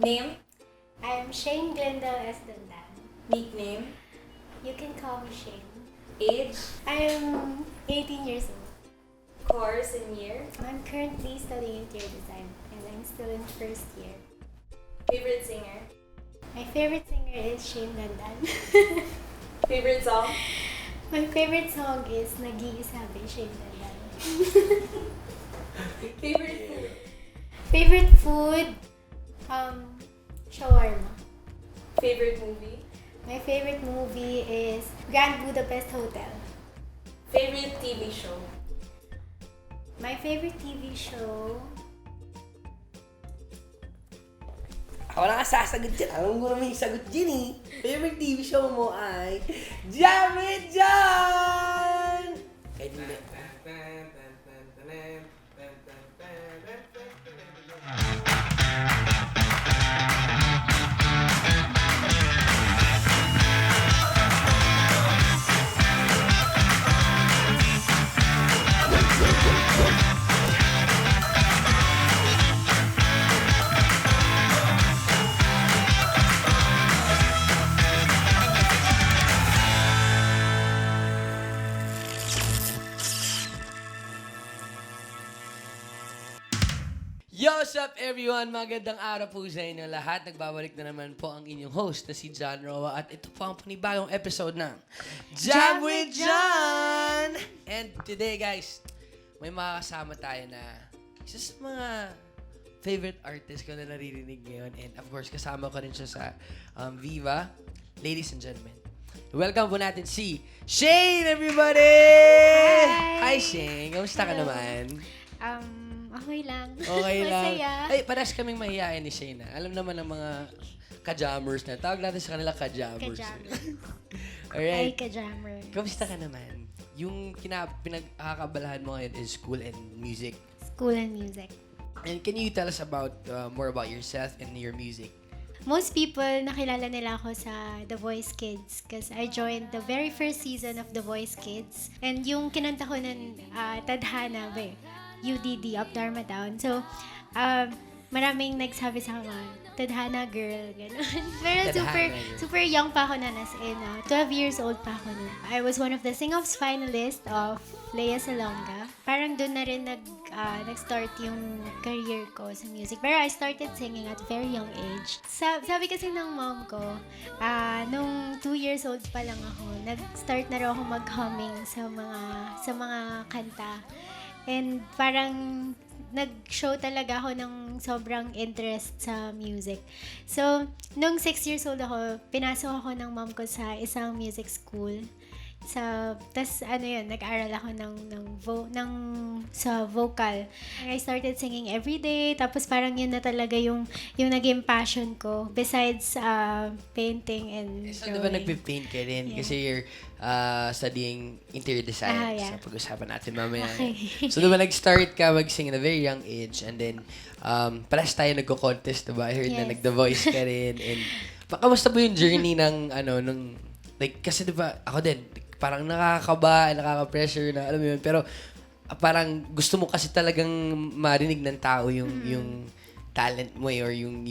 Name? I'm Shane Glendale Esdandan. Nickname? You can call me Shane. Age? I'm 18 years old. Course and year? I'm currently studying interior design and I'm still in first year. Favorite singer? My favorite singer is Shane Dandan. Favorite song? My favorite song is Nag-iisa by Shane Dandan. Favorite food? Favorite food? Shawarma. Favorite movie? My favorite movie is Grand Budapest Hotel. Favorite TV show? My favorite TV show? Ako na sasagot dyan. Alam ko naman yung sagot dyan eh. Favorite TV show mo ay Jam with John! Kahit hindi. Yo, what's up everyone? Magandang araw po sa inyo lahat. Nagbabalik na naman po ang inyong host na si John Roa at ito po ang panibagong episode ng Jam with John! And today guys, may makakasama tayo na isa sa mga favorite artist ko na naririnig ngayon. And of course, kasama ko rin siya sa Viva. Ladies and gentlemen, welcome po natin si Shane, everybody! Hi Shane! Kamusta ka naman? Okay lang. Okay lang. Masaya. Ay, parehas kaming mahihain ni Shayna. Alam naman ng mga ka-jammers na. Tawag natin sa kanila ka-jammers. Ka-jammer. Ay, Alright. ka-jammer. Kamusta ka naman? Yung pinagkakabalahan mo ngayon is school and music. School and music. And can you tell us about more about yourself and your music? Most people, nakilala nila ako sa The Voice Kids because I joined the very first season of The Voice Kids. And yung kinanta ko nun, Tadhana, UDD, Up Dharma Down. So, maraming nagsabi sa akin, Tadhana girl, gano'n. Pero super young pa ako na, as in, 12 years old pa ako nun. I was one of the Sing-Offs finalist of Lea Salonga. Parang doon na rin nag-start yung career ko sa music. Pero I started singing at very young age. Sabi kasi ng mom ko, nung 2 years old pa lang ako, nag-start na rin ako mag-humming sa mga kanta. And parang nag-show talaga ako ng sobrang interest sa music. So, nung 6 years old ako, pinasok ako ng mom ko sa isang music school. Tas nag-aral ako sa vocal. I started singing every day, tapos parang yun na talaga yung naging passion ko. Besides painting and So, drawing. di ba nagpipaint ka rin? Yeah. Kasi you're studying interior design. Yeah. So, pag-usapan natin mamaya. Okay. So, di ba nag-start ka mag-sing at a very young age and then parehas tayo nagko-contest, di ba? I heard na Yes. nag-The Voice ka rin. And kamusta po yung journey ng kasi di ba, ako din, parang nakakaba, nakaka-pressure na, alam mo yun. Pero parang gusto mo kasi talagang marinig ng tao yung talent mo or yung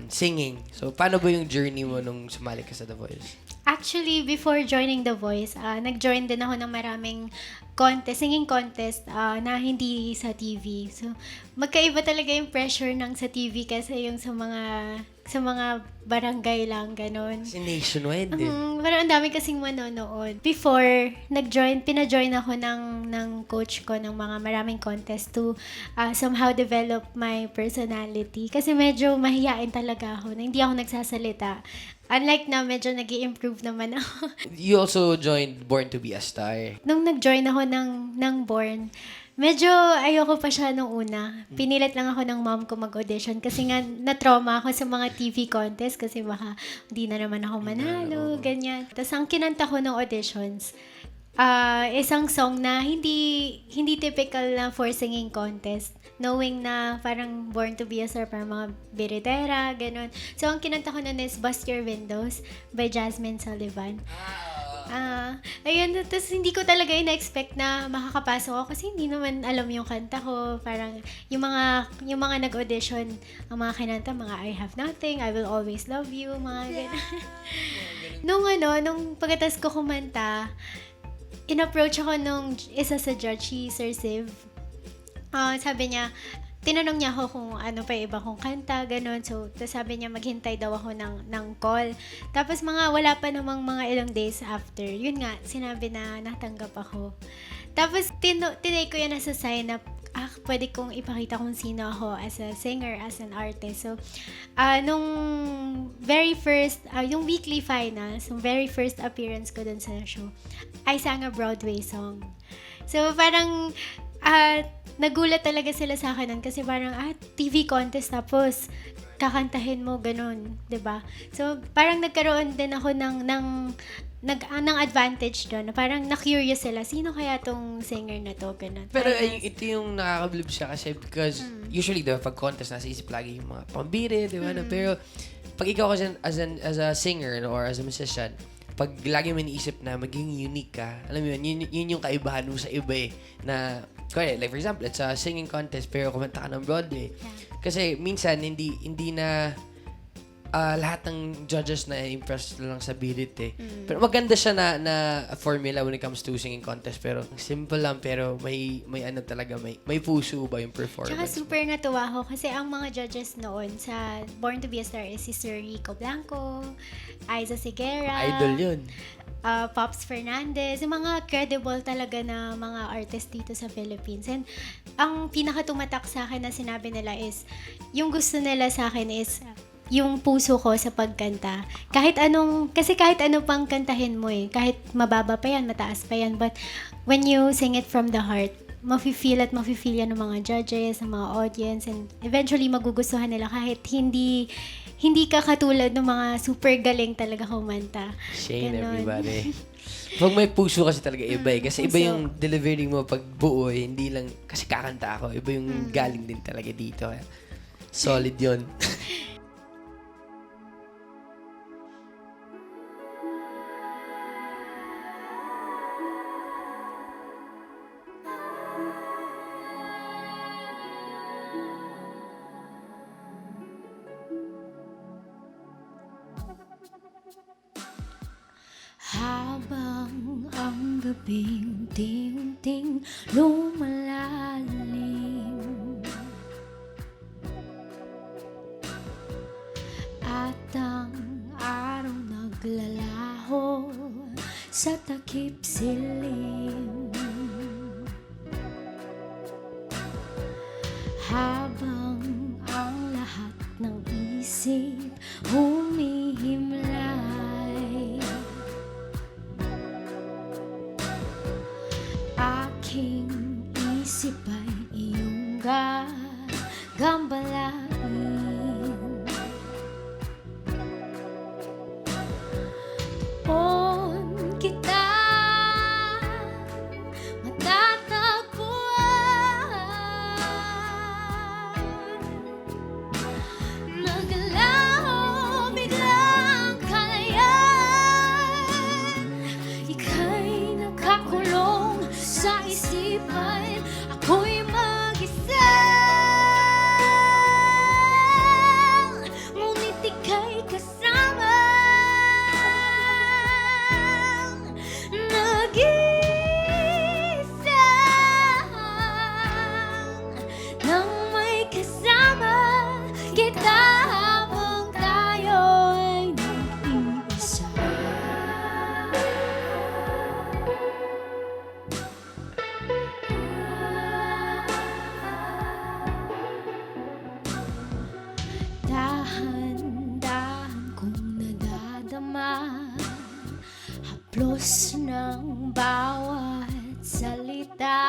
singing. So, paano ba yung journey mo nung sumali ka sa The Voice? Actually, before joining The Voice, nag-join din ako ng maraming singing contest na hindi sa TV. So, magkaiba talaga yung pressure ng sa TV kasi yung sa mga barangay lang, ganun. Kasi nationwide din. Parang ang dami kasing manonood. Before, pina-join ako ng coach ko ng mga maraming contest to somehow develop my personality. Kasi medyo mahihain talaga ako, na hindi ako nagsasalita. Unlike na, medyo nag-i-improve naman ako. You also joined Born to be a Star. Nung nag-join ako ng Born, medyo ayoko pa siya nung una. Pinilit lang ako ng mom ko mag-audition kasi nga na-trauma ako sa mga TV contest kasi baka hindi na naman ako manalo, ganyan. Tapos ang kinanta ko ng auditions, isang song na hindi typical na for singing contest. Knowing na parang Born to be a Star, parang mga biritera, ganun. So, ang kinanta ko nun is Bust Your Windows by Jasmine Sullivan. Ayun, tapos hindi ko talaga ina-expect na makakapasok ako kasi hindi naman alam yung kanta ko. Parang yung mga nag-audition, ang mga kinanta, mga I Have Nothing, I Will Always Love You, mga ganun. nung pagkatas ko kumanta, in-approach ako nung isa sa judge, si Sir Siv. Sabi niya, tinanong niya ako kung ano pa iba kong kanta, ganun. So, tapos sabi niya maghintay daw ako ng call. Tapos wala pa namang mga ilang days after. Yun nga, sinabi na natanggap ako. Tapos, tinay ko yan as a sign na pwede kong ipakita kung sino ako as a singer, as an artist. So, nung very first, yung weekly finals, yung very first appearance ko dun sa show, I sang a Broadway song. So, parang, nagulat talaga sila sa akin nun kasi parang, TV contest tapos kakantahin mo, ganun, 'di ba? So, parang nagkaroon din ako ng advantage doon. Parang na-curious sila, sino kaya tong singer na to, ganun. Pero ito yung nakakabilib siya kasi because usually, diba, pag contest, nasa isip lagi yung mga pambire, di ba? Pero pag ikaw kasi as a singer or as a musician, pag lagi mo iniisip na maging unique ka, alam mo yun yung kaibahan mo sa iba eh, na, like for example, it's a singing contest pero kumanta ka ng Broadway. Kasi minsan, hindi na lahat ng judges na impressed lang sa birit eh. Pero maganda siya na formula when it comes to singing contest. Pero simple lang pero may ano talaga, may puso ba yung performance. Tsaka super natuwa ako kasi ang mga judges noon sa Born to be a Star is si Sir Rico Blanco, Aiza Sigera, Idol yun. Pops Fernandez, yung mga credible talaga na mga artist dito sa Philippines. And ang pinakatumatak sa akin na sinabi nila is, yung gusto nila sa akin is, yung puso ko sa pagkanta. Kahit ano pang kantahin mo eh. Kahit mababa pa yan, mataas pa yan. But when you sing it from the heart, mafe-feel yan ng mga judges, ng mga audience, and eventually magugustuhan nila kahit hindi ka katulad ng mga super galing talaga kumanta. Shane, Ganon. everybody. Pag may puso kasi talaga iba eh. Kasi iba yung delivery mo pag buo eh. Hindi lang, kasi kakanta ako. Iba yung galing din talaga dito. Kaya solid yun. Habang ang gabing unti-unting lumalalim at ang araw naglalaho sa takip silim, habang ang lahat ng isip humihimlay, aking isip ay iyong gagambalain. On kita matatagpuan, nagalaw biglang kalayan, ika'y nakakulong sa isipan, ako'y mag-isa. Ngunit ika'y kasama, nag-isa. Nang may kasama kita habang tayo ay nag-iisa. Dahan-dahan kong nadadama haplos ng bawat salita,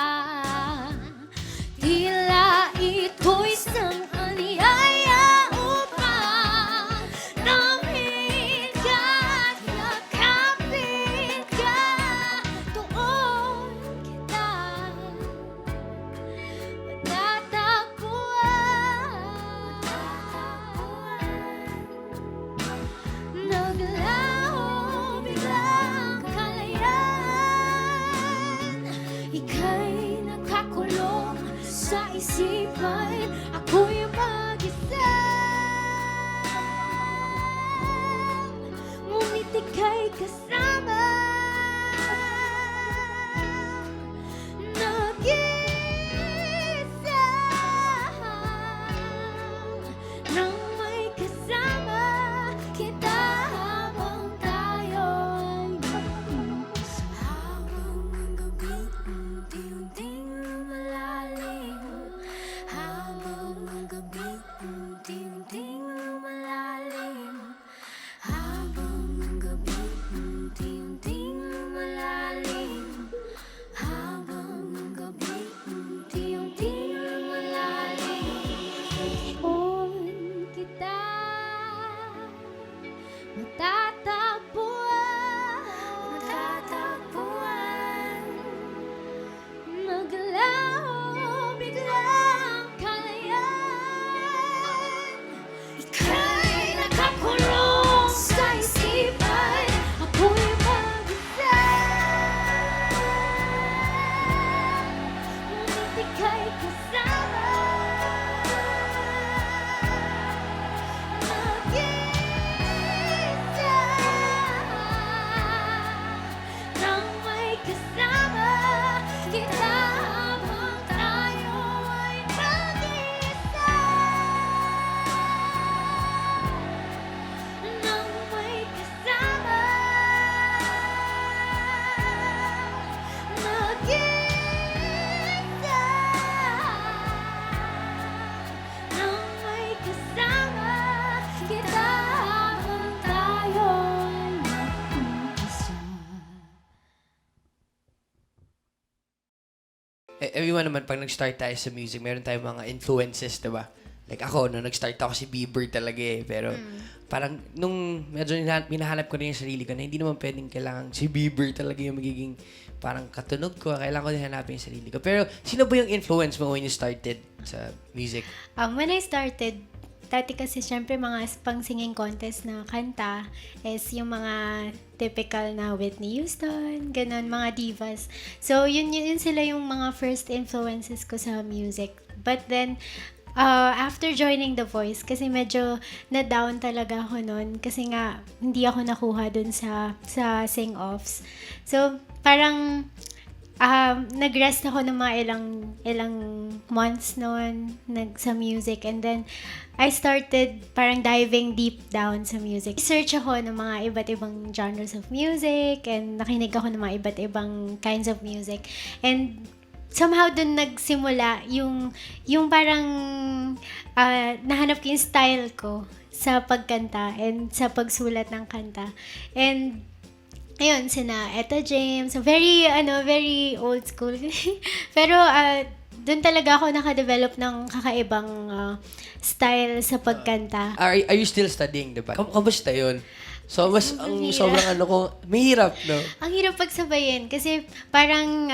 tila ito'y isang aniyaya upang damhin ka at yakapin ka. Doon kita matatagpuan, naglaho biglang kalayaan, kasama nag-iisa nang may kasama kita habang tayo'y mag-isa. Habang ang gabi unti-unting lumalalim, habang ang gabi unti-unting lumalalim, habang ang gabi unti-unting lumalalim, habang ang gabi unti-unting lumalalim. Doon kita matatagpuan, maglaho biglang kalayan. Ika'y nakakulong sa isipan, ako'y mag-isa. Ngunit ika'y kasama mag-isa nang may kasama kita habang tayo ay mag-isa. Nang may kasama mag-isa, nang may kasama kita habang tayo ay mag-isa. Everyone naman, pag nag-start tayo sa music, meron tayong mga influences, diba? Like ako, no, nag-start ako si Bieber talaga eh. Pero parang nung medyo minahanap ko na yung sarili ko na hindi naman pwedeng kailangan si Bieber talaga yung magiging parang katunog ko. Kailangan ko din hanapin yung sarili ko. Pero sino ba yung influence mo when you started sa music? When I started, dati kasi syempre mga pang-singing contest na kanta is yung mga typical na Whitney Houston, ganun, mga divas. So, yun sila yung mga first influences ko sa music. But then, after joining The Voice, kasi medyo na-down talaga ako nun kasi nga hindi ako nakuha dun sa sing-offs. So, parang nag-rest ako ng mga ilang months noon sa music, and then I started parang diving deep down sa music. Search ako ng mga iba't ibang genres of music and nakinig ako ng mga iba't ibang kinds of music. And somehow dun nagsimula yung parang nahanap ko yung style ko sa pagkanta and sa pagsulat ng kanta. And ayun, sina Etta James, so very old school. Pero doon talaga ako nakadevelop ng kakaibang style sa pagkanta. Are you still studying, diba? Kamusta yun? So, ang hirap. sobrang mahirap, no? Ang hirap pagsabayin kasi parang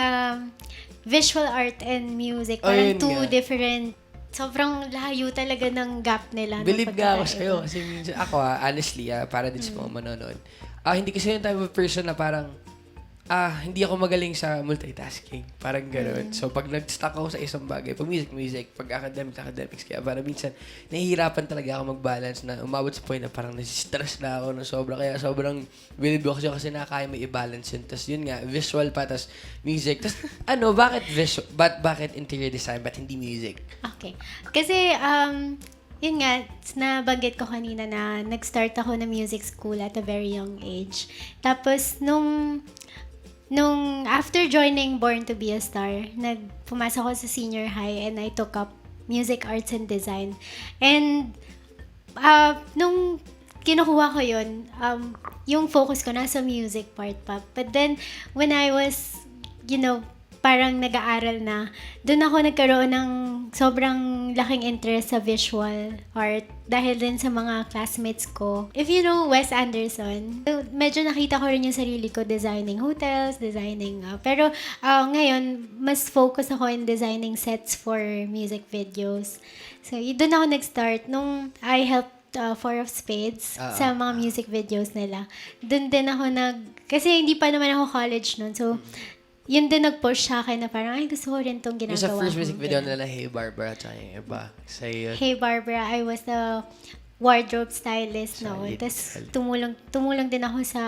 visual art and music, parang Ayun two nga. different, sobrang layo talaga ng gap nila. ng Believe nga ako pagkakaiba. sa'yo kasi minsan ako honestly para din sa mga manonood. Hindi kasi yung type of person na parang hindi ako magaling sa multitasking. Parang gano'n. So, pag nag-stuck ako sa isang bagay, pag music, pag academics, kaya parang minsan, nahihirapan talaga ako mag-balance na umabot sa point na parang nasistress na ako na sobra. Kaya sobrang believe ko kasi nakakaya may i-balance yun. Tapos yun nga, visual pa, tapos music. Tapos bakit visual? Bakit interior design? Ba't hindi music? Okay. Kasi, yun nga, nabanggit ko kanina na nag-start ako na music school at a very young age. Tapos, nung after joining Born to be a Star, pumasok ako sa senior high and I took up music arts and design. And nung kinukuha ko yun, yung focus ko nasa music part pa. But then, when I was, parang nag-aaral na, doon ako nagkaroon ng sobrang laking interest sa visual art dahil din sa mga classmates ko. If you know Wes Anderson, medyo nakita ko rin yung sarili ko designing hotels, pero ngayon, mas focus ako in designing sets for music videos. So, doon ako nag-start nung I helped Four of Spades sa mga music videos nila. Doon din ako kasi hindi pa naman ako college noon. So, yun din nag-push sa akin na parang, ay, gusto ko rin itong Yung ginagawa sa first music ko. video nila, Hey Barbara, tsaka yung iba. Sa'yo yun. Hey Barbara, I was the wardrobe stylist noon. Solid, Tapos solid. tumulong din ako sa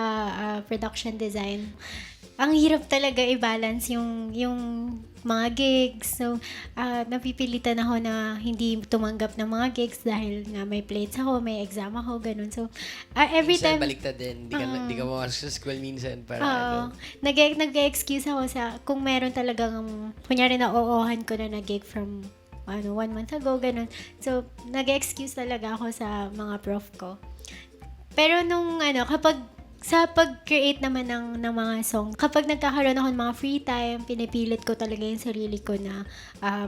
production design. Ang hirap talaga i-balance yung mga gigs. So, napipilitan ako na hindi tumanggap ng mga gigs dahil nga may plates ako, may exam ako, ganun. So, every Minsan time... baliktad din. Di ka mawasok sa school minsan. Para Oo. Nag-excuse ako sa kung meron talagang, kunyari na oohan ko na nag-gig from 1 month ago, ganun. So, nag-excuse talaga ako sa mga prof ko. Pero kapag sa pag-create naman ng mga song, kapag nagkakaroon ako ng mga free time, pinipilit ko talaga yung sarili ko na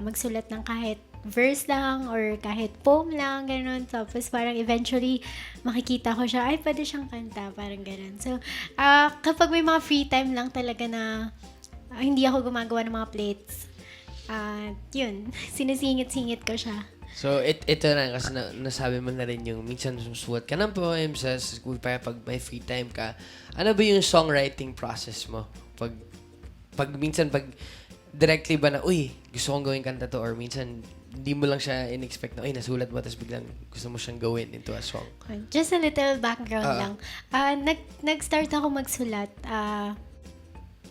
magsulat ng kahit verse lang or kahit poem lang, ganun. Tapos parang eventually, makikita ko siya, ay, pwede siyang kanta, parang ganun. So, kapag may mga free time lang talaga na hindi ako gumagawa ng mga plates, yun, sinisingit-singit ko siya. So, ito na, kasi nasabi mo na rin yung minsan susulat ka ng poems sa school pa pag may free time ka. Ano ba yung songwriting process mo? Pag directly ba na, uy, gusto kong gawin kanta to, or minsan hindi mo lang siya in-expect na, uy, nasulat mo, tapos biglang gusto mo siyang gawin into a song. Just a little background lang. Nag-start ako magsulat.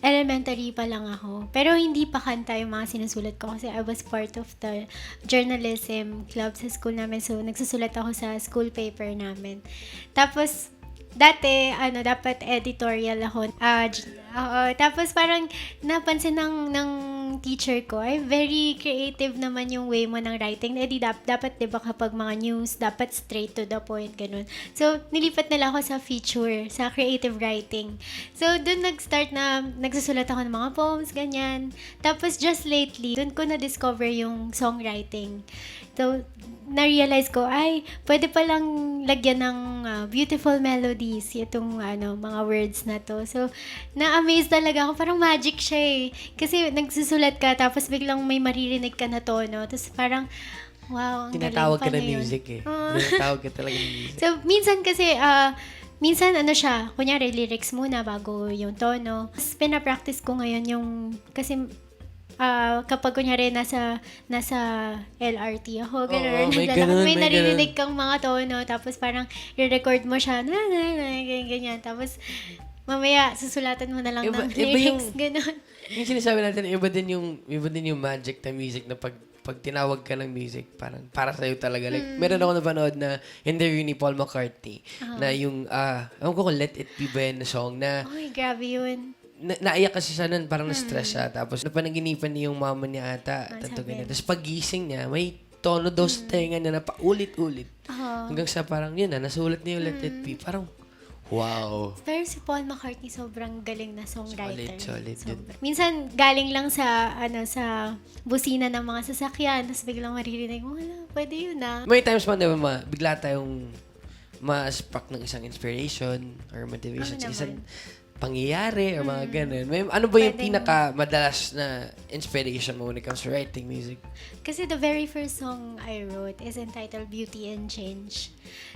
Elementary pa lang ako. Pero hindi pa kanta yung mga sinusulat ko kasi I was part of the journalism club sa school namin. So, nagsusulat ako sa school paper namin. Tapos, dati, dapat editorial ako. Tapos parang napansin ng teacher ko, ay very creative naman yung way mo ng writing. Eh, dapat, diba, kapag mga news, dapat straight to the point, ganun. So, nilipat nila ako sa feature, sa creative writing. So, dun nag-start na, nagsusulat ako ng mga poems, ganyan. Tapos, just lately, dun ko na-discover yung songwriting. So, na-realize ko, ay, pwede palang lagyan ng beautiful melodies itong mga words na to. So, na-amaze talaga ako. Parang magic siya eh. Kasi nagsusulat ka, tapos biglang may maririnig ka na tono. Tapos parang, wow, ang Tinatawag ka galing na pala yun. music eh. Tinatawag ka talaga ng music. So, minsan kasi, minsan siya, kunyari lyrics muna bago yung tono. Tapos pinapractice ko ngayon yung, kasi kapag kunyari nasa LRT ako, gano'n, may naririnig kang mga tono, tapos parang re-record mo siya, ganyan, tapos mamaya susulatan mo na lang ng lyrics, gano'n. Yung sinasabi natin, iba din yung magic na music na pag tinawag ka ng music, parang para sa'yo talaga. Like, meron ako napanood na interview ni Paul McCartney na yung, ewan ko kung Let It Be ba yun na song na, Ay, grabe yun. naiyak kasi siya nun, parang na-stress siya. Tapos napanaginipan niya yung mama niya ata. Tapos pagising niya, may tono daw sa tenga niya na paulit-ulit. Hanggang sa parang yun nasulat niya yung Let It Be. Parang, wow. Pero si Paul McCartney sobrang galing na songwriter. Solid yun. Minsan galing lang sa sa busina ng mga sasakyan, tapos biglang maririnig mo, wala, pwede yun May times man, di ba, bigla tayong ma-spark ng isang inspiration or motivation sa isang pangyayari or mga ganun. Ano ba yung pinaka-madalas na inspiration mo when it comes to writing music? Kasi the very first song I wrote is entitled Beauty and Change.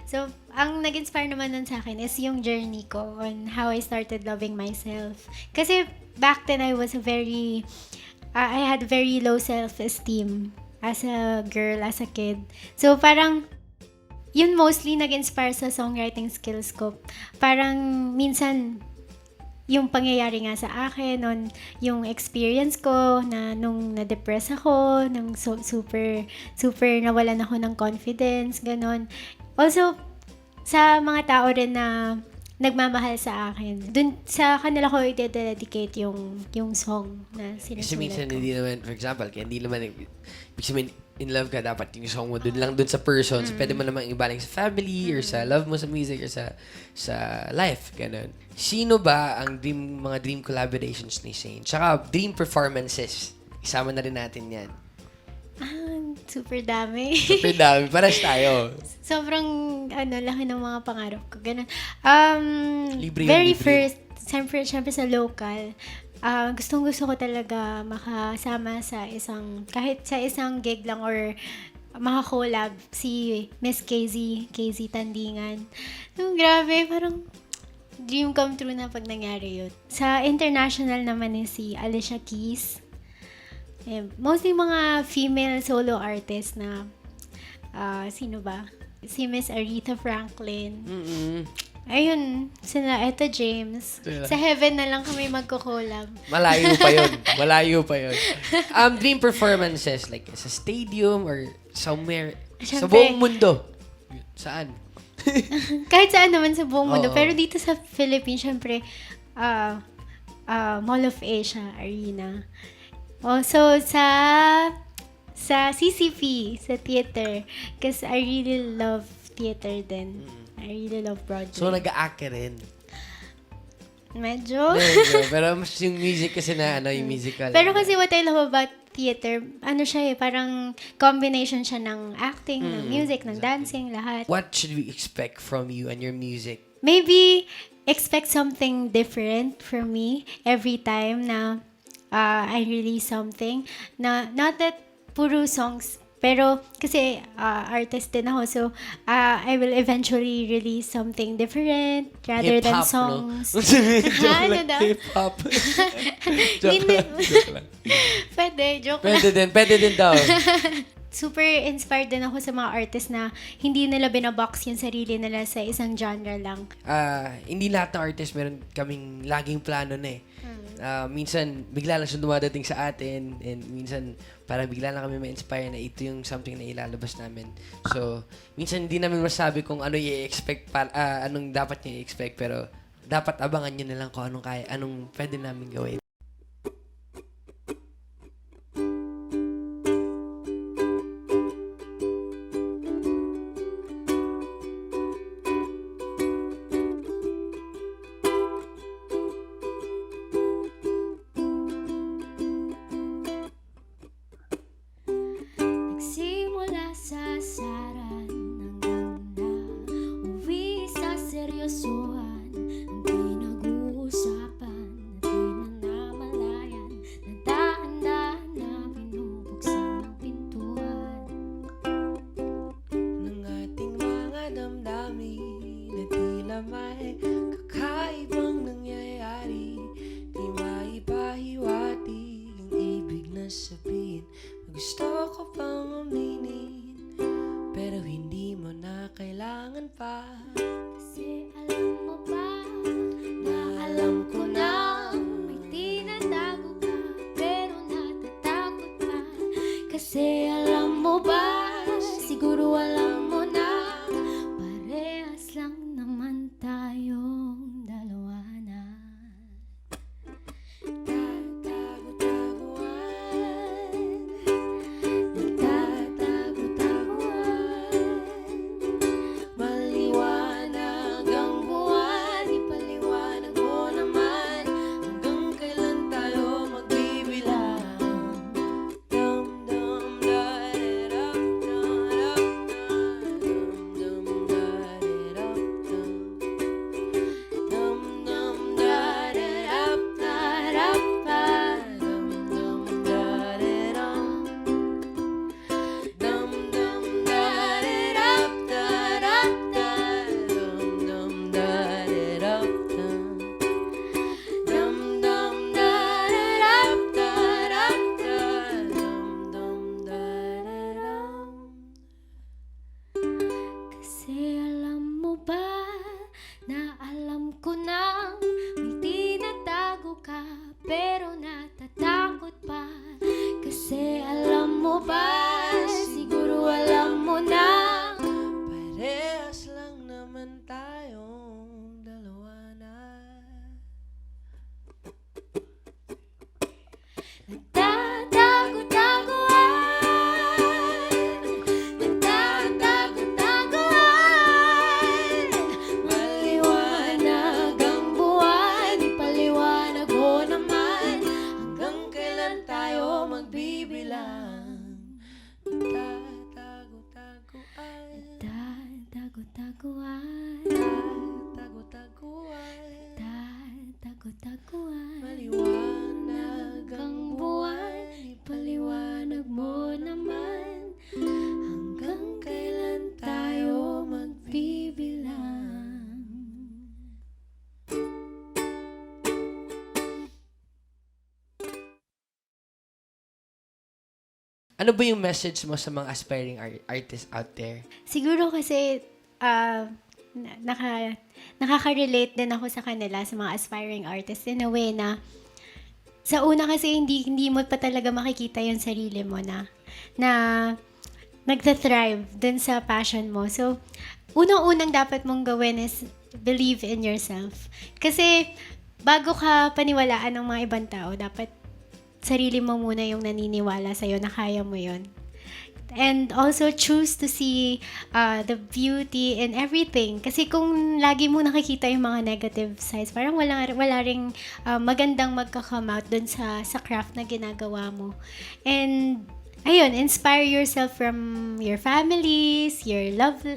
So, ang nag-inspire naman nun sa akin is yung journey ko on how I started loving myself. Kasi back then I was I had very low self-esteem as a girl, as a kid. So, parang yun mostly nag-inspire sa songwriting skills ko. Parang minsan yung pangyayari nga sa akin, yung experience ko na nung na-depress ako, nung super nawalan ako ng confidence, ganon. Also, sa mga tao rin na nagmamahal sa akin, dun sa kanila ko i-dedicate yung song na sinusulat Kasi minsan ko. hindi naman, for example, kaya hindi naman, ibig sabihin, in love ka, dapat yung song mo dun sa person. So, pwede mo namang ibaling sa family or sa love mo sa music or sa life, ganun. Sino ba ang mga dream collaborations ni Shane? Tsaka dream performances. Isama na rin natin yan. Super dami. Super dami. Pares tayo. Sobrang, laki ng mga pangarap ko. Ganun. Libre yun, Very libre. first, syempre sa local, gustong-gusto ko talaga makasama kahit sa isang gig lang or maka-collab si Miss KZ Tandingan. Grabe, parang dream come true na pag nangyari yun. Sa international naman is si Alicia Keys. Mostly mga female solo artists na, sino ba? Si Miss Aretha Franklin. Mm-mm. Ayun, sila Etta James. Sila. Sa Heaven na lang kami magko-collab. Malayo pa yun. Malayo pa yun. Dream performances, like sa stadium or somewhere, sa Siyempre. buong mundo. Saan? Kahit saan naman sa buong mundo. Oo. Pero dito sa Philippines, syempre, Mall of Asia Arena. Also, sa CCP, sa theater. Because I really love theater din. I really love Broadway. So, nag-a-act ka rin. Medyo. Pero mas yung music kasi na, yung musical. Pero kasi what I love about theater, ano siya parang combination siya ng acting, ng music, ng dancing, lahat. What should we expect from you and your music? Maybe expect something different from me every time na I release something. Na, not that puro songs, pero kasi artist din ako, so I will eventually release something different rather than Hip-hop, songs. no? Joke Ano lang, daw? hip-hop. Joke Hindi. lang, joke lang. Pwede, joke lang. Pwede din daw. Super inspired din ako sa mga artist na hindi nila binabox yung sarili nila sa isang genre lang. Hindi lahat ng artist meron kaming laging plano na eh. Minsan, bigla lang siya dumadating sa atin and minsan, parang bigla lang kami ma-inspire na ito yung something na ilalabas namin. So, minsan hindi namin masabi kung ano i-expect, anong dapat niya i-expect, pero dapat abangan niyo na lang kung anong pwede namin gawin. Nagsimula sa saran hanggang na uwi sa seryosohan. Ang pinag-uusapan at pinanamalayan na dahan-dahan na binubuksan ang pintuan. Ng ating mga damdamin na tila may kakaibang nangyayari, di maipahiwati yung ibig na sabihin. Gusto ko pang aminin, pero hindi mo na kailangan pa. Kasi alam mo ba na alam ko na may tinatago ka, pero natatakot pa. Kasi alam mo ba, siguro alam mo na, parehas lang naman tayong dalawa na. Maliwanag ang buwan, ipaliwanag mo naman, hanggang kailan tayo magbibilang. Dum dum da da dum dum da dum dum dum da da dum dum da da dum dum da da Kasi alam mo ba na alam ko nang may tinatago ka, pero natatakot pa. Kasi alam mo ba, siguro alam mo na, parehas lang naman tayong dalawa na. nagtatago-tagoan. Maliwanag ang buwan, ipaliwanag mo naman, Hanggang kailan tayo magbibilang? Tago-taguan, Tago-taguan, tago-taguan, tago-taguan. maliwanag ang Ang buwan, buwan, ipaliwanag mo naman, hanggang kailan tayo magbibilang. Ano ba yung message mo sa mga aspiring artists out there? Siguro kasi nakaka-relate din ako sa kanila, sa mga aspiring artists in a way na sa una kasi hindi mo pa talaga makikita yung sarili mo na nagta-thrive dun sa passion mo. So, unang-unang dapat mong gawin is believe in yourself. Kasi bago ka paniwalaan ng mga ibang tao, dapat sarili mo muna yung naniniwala sa'yo na kaya mo yon. And also choose to see the beauty in everything. Kasi kung lagi mo nakikita yung mga negative sides, parang wala ring magandang magka-come out dun sa craft na ginagawa mo. And ayun, inspire yourself from your families, your loved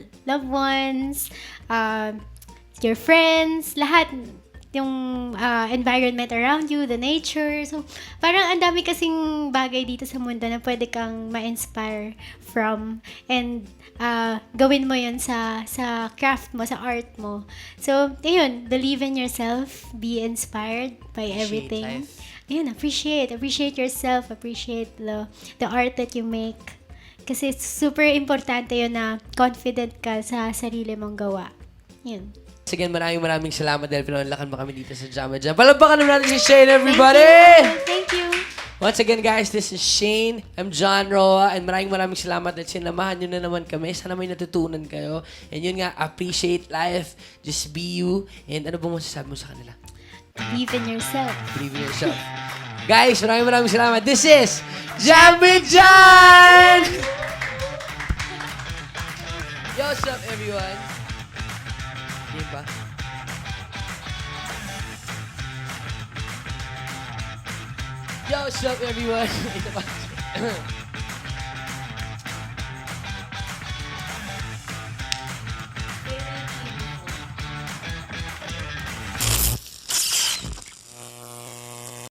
ones, your friends, lahat yung environment around you, the nature. So, parang ang dami kasing bagay dito sa mundo na pwede kang ma-inspire from and gawin mo yun sa craft mo, sa art mo. So, ayun, believe in yourself, be inspired by everything. Ayun, appreciate yourself, appreciate the art that you make. Kasi super importante yun na confident ka sa sarili mong gawa. Yun. Again, maraming salamat dahil pinanlakan mo kami dito sa Jam with Jam. Palakpakan naman natin si Shane, everybody! Thank you. Once again, guys, this is Shane. I'm John Roa. And maraming salamat at sinamahan nyo na naman kami. Sana may natutunan kayo. And yun nga, appreciate life. Just be you. And ano ba masasabi mo sa kanila? Believe in yourself. Believe in yourself. Guys, maraming salamat. This is Jam with John! Yo, what's up, everyone? Diba? Yo, what's up, everyone? Ito pa.